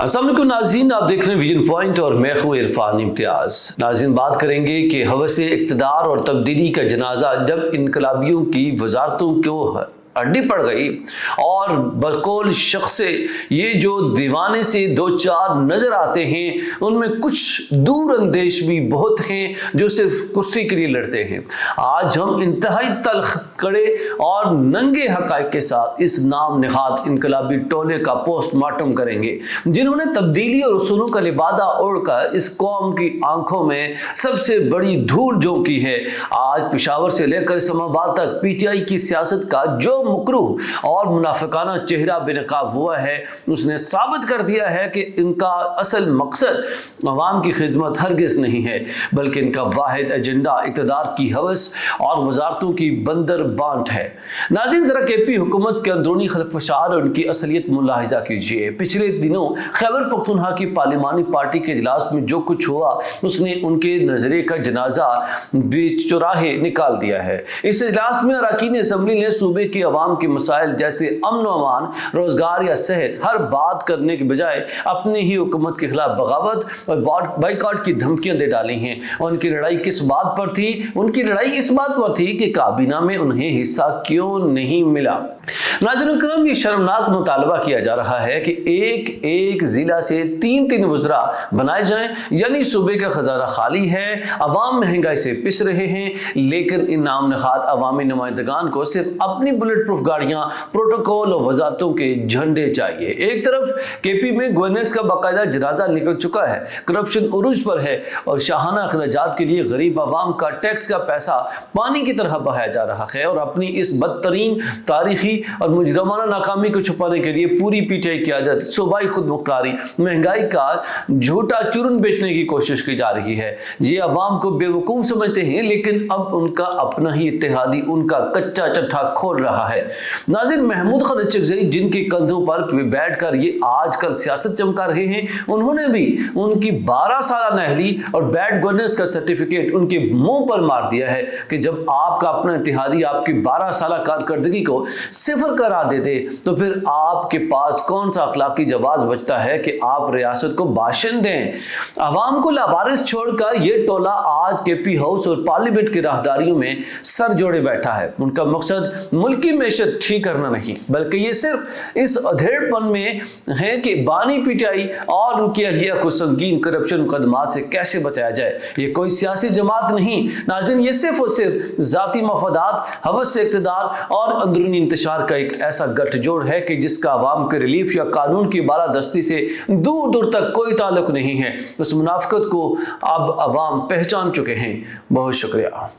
अस्सलाम वालेकुम नाज़रीन, आप देख रहे हैं विजन पॉइंट और मैं हूं इरफान इम्तियाज़। नाज़रीन, बात करेंगे कि हवस इक़्तिदार और तब्दीली का जनाजा जब इनकलाबियों की वजारतों को अड्डी पड़ गई और बकौल शख्स ये जो दीवाने से दो चार नजर आते हैं उनमें कुछ दूर अंदेश भी बहुत हैं जो सिर्फ कुर्सी के लिए लड़ते हैं। आज हम इंतहाई तल्ख, कड़े और नंगे हक़ाइक़ के साथ इस नाम निहाद इनकलाबी टोले का पोस्टमार्टम करेंगे जिन्होंने तब्दीली और उसूलों का लिबादा ओढ़कर इस कौम की आंखों में सबसे बड़ी धूल झोंकी है। आज पेशावर से लेकर इस्लामाबाद तक पीटीआई की सियासत का जो मुकरूह और मुनाफिकाना चेहरा बेनकाब हुआ है उसने साबित कर दिया है कि इनका असल मकसद अवाम की खिदमत हरगिज़ नहीं है, बल्कि इनका वाहिद एजेंडा इक़्तिदार की हवस और वजारतों की बंदर बांट है। नाज़रीन, ज़रा केपी हुकूमत के अंदरूनी खलफशार और उनकी असलियत मुलाहिजा कीजिए। पिछले दिनों खैबर पख्तूनख्वा की पार्लिमानी पार्टी के इजलास में जो कुछ हुआ उसने उनके नजरिए का जनाजा बीच चौराहे निकाल दिया है। इस इजलास में अरकान असम्बली ने सूबे की आवाम के मसाइल जैसे अमन व अमान, रोजगार या सेहत हर बात करने के बजाय अपनी ही हुकूमत के खिलाफ बगावत और बाइकआउट की धमकियां दे डाली हैं। और उनकी लड़ाई किस बात पर थी? उनकी लड़ाई इस बात पर थी कि काबीना में उन्हें हिस्सा क्यों नहीं मिला। नाज़रीन करम, ये शर्मनाक मुतालबा किया जा रहा है कि एक एक जिला से तीन तीन वज़रा बनाए जाएं, यानी सूबे का खजाना खाली है, अवाम महंगाई से पिस रहे हैं, लेकिन इन नाम नहाद अवामी नुमाइंदगान को सिर्फ अपनी बुलेट प्रूफ गाड़ियां, प्रोटोकॉल और वजारतों के झंडे चाहिए। एक तरफ केपी में गवर्नेंस का बाकायदा जनाजा निकल चुका है, करप्शन उरूज पर है और शाहाना अखराजात के लिए गरीब आवाम का टैक्स का पैसा पानी की तरह बहाया जा रहा है। और अपनी इस बदतरीन तारीखी और मुजरमाना नाकामी को छुपाने के लिए पूरी पीटीआई की आदत सूबाई खुद मुख्तारी, महंगाई का झूठा चूरन बेचने की कोशिश की जा रही है। ये अवाम को बेवकूफ समझते हैं, लेकिन अब उनका अपना ही इत्तेहादी उनका कच्चा चट्ठा खोल रहा है। नाज़रीन, महमूद खान अचकज़ई जिनके कंधों पर बैठकर ये आजकल सियासत चमका रहे हैं, उन्होंने भी उनकी 12 साल नहली और बैड गवर्नेंस का सर्टिफिकेट उनके मुंह पर मार दिया है कि जब आपका अपना इत्तेहादी आपकी 12 साल कारकर्दगी को सिफर करार दे दे तो फिर आपके पास कौन सा अखलाकी जवाब बचता है कि आप रियासत को भाषण दें। अवाम को लावारिस छोड़कर यह टोला आज केपी हाउस और पार्लियामेंट की राहदारियों में सर जोड़े बैठा है। उनका मकसद मुल्की मैशत ठीक करना नहीं, बल्कि ये सिर्फ इस अधेड़पन में है कि बानी पीटीआई और उनकी अहलिया को संगीन करप्शन मुकदमात से कैसे बचाया जाए। ये कोई सियासी जमात नहीं नाज़रीन, ये सिर्फ और सिर्फ जाती मफादात, हवस से इक़्तिदार और अंदरूनी इंतशार का एक ऐसा गठजोड़ है कि जिसका अवाम के रिलीफ या कानून की बालादस्ती से दूर दूर तक कोई ताल्लुक नहीं है। उस मुनाफिकत को अब अवाम पहचान चुके हैं। बहुत शुक्रिया।